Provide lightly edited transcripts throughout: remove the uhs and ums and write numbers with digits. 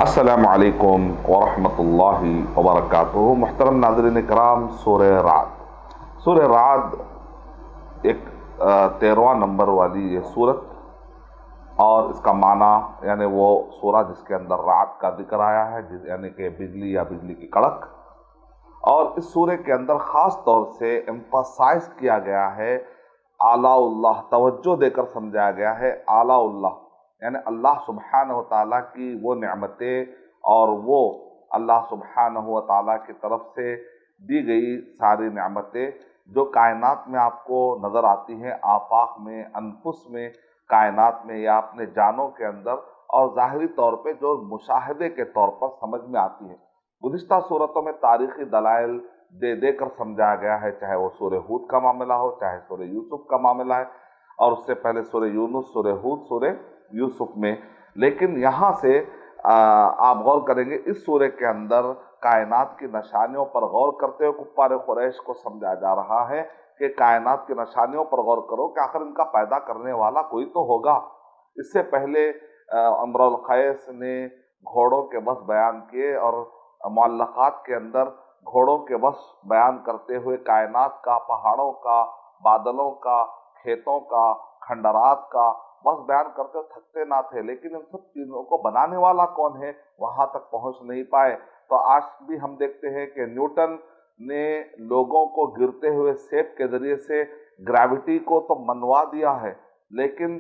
السلام علیکم ورحمۃ اللہ وبرکاتہ۔ محترم ناظرین اکرام، سورہ رعد ایک 13واں نمبر والی یہ سورت، اور اس کا معنی یعنی وہ سورہ جس کے اندر رعد کا ذکر آیا ہے، یعنی کہ بجلی یا بجلی کی کڑک۔ اور اس سورہ کے اندر خاص طور سے ایمفاسائز کیا گیا ہے آلاء اللہ، توجہ دے کر سمجھایا گیا ہے آلاء اللہ، یعنی اللہ سبحانہ وتعالیٰ کی وہ نعمتیں اور وہ اللہ سبحانہ وتعالیٰ کی طرف سے دی گئی ساری نعمتیں جو کائنات میں آپ کو نظر آتی ہیں، آفاق میں، انفس میں، کائنات میں یا اپنے جانوں کے اندر، اور ظاہری طور پہ جو مشاہدے کے طور پر سمجھ میں آتی ہے۔ گزشتہ صورتوں میں تاریخی دلائل دے دے کر سمجھایا گیا ہے، چاہے وہ سورہ ہود کا معاملہ ہو، چاہے سورہ یوسف کا معاملہ ہے، اور اس سے پہلے سورہ یونس، سورہ ہود، سورہ یوسف میں۔ لیکن یہاں سے آپ غور کریں گے، اس سورہ کے اندر کائنات کی نشانیوں پر غور کرتے ہوئے کفار قریش کو سمجھایا جا رہا ہے کہ کائنات کی نشانیوں پر غور کرو کہ آخر ان کا پیدا کرنے والا کوئی تو ہوگا۔ اس سے پہلے امر القیس نے گھوڑوں کے بس بیان کیے، اور معلقات کے اندر گھوڑوں کے بس بیان کرتے ہوئے کائنات کا، پہاڑوں کا، بادلوں کا، کھیتوں کا، کھنڈرات کا بس بیان کرتے تھکتے نہ تھے، لیکن ان سب چیزوں کو بنانے والا کون ہے وہاں تک پہنچ نہیں پائے۔ تو آج بھی ہم دیکھتے ہیں کہ نیوٹن نے لوگوں کو گرتے ہوئے سیب کے ذریعے سے گریوٹی کو تو منوا دیا ہے، لیکن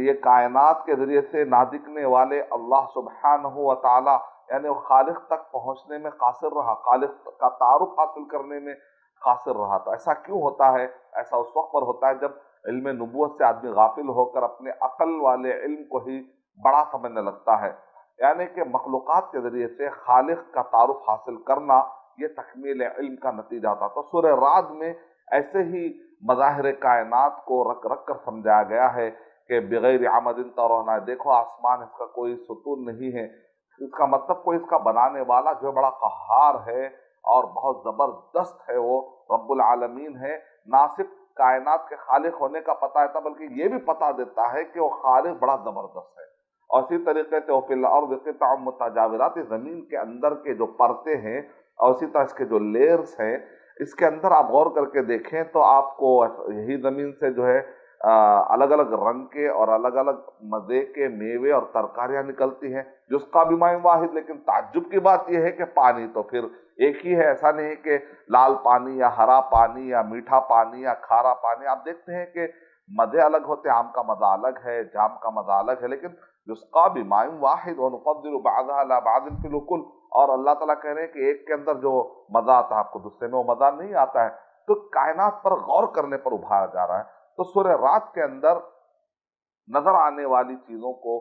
یہ کائنات کے ذریعے سے نادکنے والے اللہ سبحانہ و تعالی، یعنی وہ خالق تک پہنچنے میں قاصر رہا، خالق کا تعارف حاصل کرنے میں قاصر رہا۔ تو ایسا کیوں ہوتا ہے؟ ایسا اس وقت پر ہوتا ہے جب علم نبوت سے آدمی غافل ہو کر اپنے عقل والے علم کو ہی بڑا سمجھنے لگتا ہے، یعنی کہ مخلوقات کے ذریعے سے خالق کا تعارف حاصل کرنا یہ تکمیل علم کا نتیجہ تھا۔ تو سورہ رعد میں ایسے ہی مظاہر کائنات کو رکھ رکھ کر سمجھایا گیا ہے کہ بغیر عمد ترونہ، دیکھو آسمان اس کا کوئی ستون نہیں ہے، اس کا مطلب کوئی اس کا بنانے والا جو بڑا قہار ہے اور بہت زبردست ہے، وہ رب العالمین ہے۔ نہ صرف کائنات کے خالق ہونے کا پتہ دیتا بلکہ یہ بھی پتہ دیتا ہے کہ وہ خالق بڑا زبردست ہے۔ اور اسی طریقے سے وفی الارض قطع متجاورات، زمین کے اندر کے جو پرتیں ہیں اور اسی طرح اس کے جو لیئرز ہیں، اس کے اندر آپ غور کر کے دیکھیں تو آپ کو یہی زمین سے جو ہے الگ الگ رنگ کے اور الگ الگ مزے کے میوے اور ترکاریاں نکلتی ہیں، جس کا بھی ماء واحد۔ لیکن تعجب کی بات یہ ہے کہ پانی تو پھر ایک ہی ہے، ایسا نہیں کہ لال پانی یا ہرا پانی یا میٹھا پانی یا کھارا پانی۔ آپ دیکھتے ہیں کہ مزے الگ ہوتے ہیں، آم کا مزہ الگ ہے، جام کا مزہ الگ ہے، لیکن یسقیٰ بماء واحد ونفضل بعضها على بعض في الأكل۔ اور اللہ تعالیٰ کہہ رہے ہیں کہ ایک کے اندر جو مزہ آتا ہے آپ کو دوسرے میں وہ مزہ نہیں آتا ہے۔ تو کائنات پر غور کرنے پر ابھارا جا رہا ہے۔ تو سورہ رعد کے اندر نظر آنے والی چیزوں کو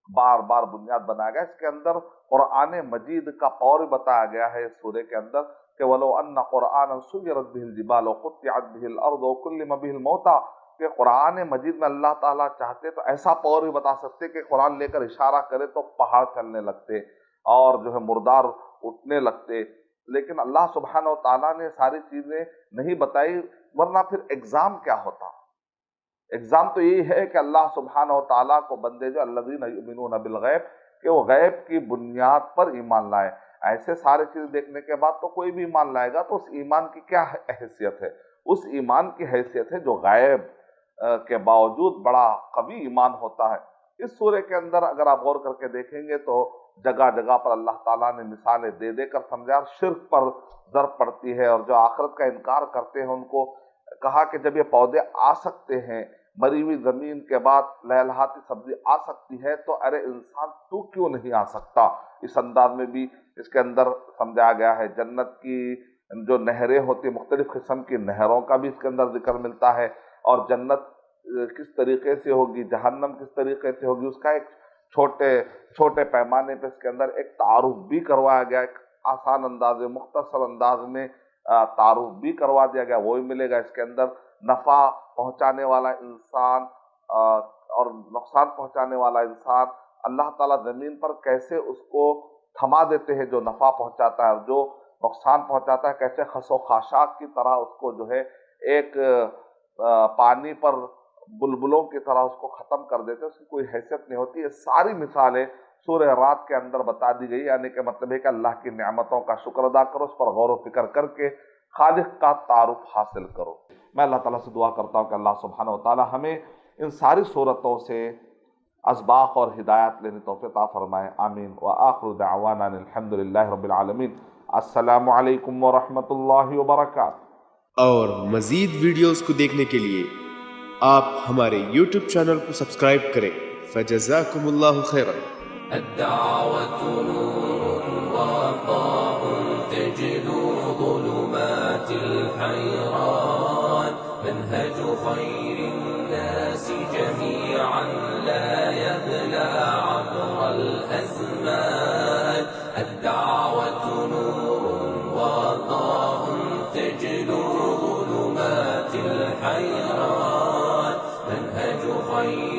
بار بار بنیاد بنایا گیا۔ اس کے اندر قرآن مجید کا پاور بتایا گیا ہے اس سورہ کے اندر کہ وَلَوْ أَنَّ قُرْآنًا سُيِّرَتْ بِهِ الْجِبَالُ وَقُطِّعَتْ بِهِ الْأَرْضُ وَكُلِّمَ بِهِ الْمَوْتَىٰ، کہ قرآن مجید میں اللہ تعالیٰ چاہتے تو ایسا پاور بھی بتا سکتے کہ قرآن لے کر اشارہ کرے تو پہاڑ چلنے لگتے اور جو ہے مردار اٹھنے لگتے، لیکن اللہ سبحانہ و تعالیٰ نے ساری چیزیں نہیں بتائی، ورنہ پھر ایگزام کیا ہوتا؟ ایگزام تو یہی ہے کہ اللہ سبحانہ و تعالیٰ کو بندے جو الذین یؤمنون بالغیب، کہ وہ غیب کی بنیاد پر ایمان لائے۔ ایسے سارے چیز دیکھنے کے بعد تو کوئی بھی ایمان لائے گا تو اس ایمان کی کیا حیثیت ہے؟ اس ایمان کی حیثیت ہے جو غیب کے باوجود بڑا قوی ایمان ہوتا ہے۔ اس سورہ کے اندر اگر آپ غور کر کے دیکھیں گے تو جگہ جگہ پر اللہ تعالیٰ نے مثالیں دے دے کر سمجھا، شرک پر ضرب پڑتی ہے، اور جو آخرت کا انکار کرتے ہیں ان کو کہا کہ جب یہ پودے آ سکتے ہیں، مری ہوئی زمین کے بعد لہلہاتی سبزی آ سکتی ہے، تو ارے انسان تو کیوں نہیں آ سکتا؟ اس انداز میں بھی اس کے اندر سمجھایا گیا ہے۔ جنت کی جو نہریں ہوتی، مختلف قسم کی نہروں کا بھی اس کے اندر ذکر ملتا ہے، اور جنت کس طریقے سے ہوگی، جہنم کس طریقے سے ہوگی، اس کا ایک چھوٹے پیمانے پہ اس کے اندر ایک تعارف بھی کروایا گیا، ایک آسان انداز میں، مختصر انداز میں تعارف بھی کروا دیا گیا، وہ بھی ملے گا۔ اس کے اندر نفع پہنچانے والا انسان اور نقصان پہنچانے والا انسان، اللہ تعالیٰ زمین پر کیسے اس کو تھما دیتے ہیں، جو نفع پہنچاتا ہے اور جو نقصان پہنچاتا ہے، کیسے خس و خاشاک کی طرح اس کو جو ہے ایک پانی پر بلبلوں کی طرح اس کو ختم کر دیتے ہیں، اس کی کوئی حیثیت نہیں ہوتی۔ یہ ساری مثالیں سورہ رات کے اندر بتا دی گئی، یعنی کہ مطلب ہے کہ اللہ کی نعمتوں کا شکر ادا کرو، اس پر غور و فکر کر کے خالق کا تعارف حاصل کرو۔ میں اللہ تعالیٰ سے دعا کرتا ہوں کہ اللہ سبحانہ و تعالیٰ ہمیں ان ساری صورتوں سے اسباق اور ہدایات لینے توفیق عطا فرمائے، آمین۔ وآخر دعوانا الحمد للہ رب العالمین۔ السلام علیکم ورحمۃ اللہ وبرکاتہ۔ اور مزید ویڈیوز کو دیکھنے کے لیے آپ ہمارے YouTube چینل کو سبسکرائب کریں۔ فجزاکم اللہ خیرا۔ الدعوة نور وضاء تجلو ظلمات الحيران، منهج خير الناس جميعا لا يبلى عبر الأزمان. الدعوة نور وضاء تجلو ظلمات الحيران، منهج خير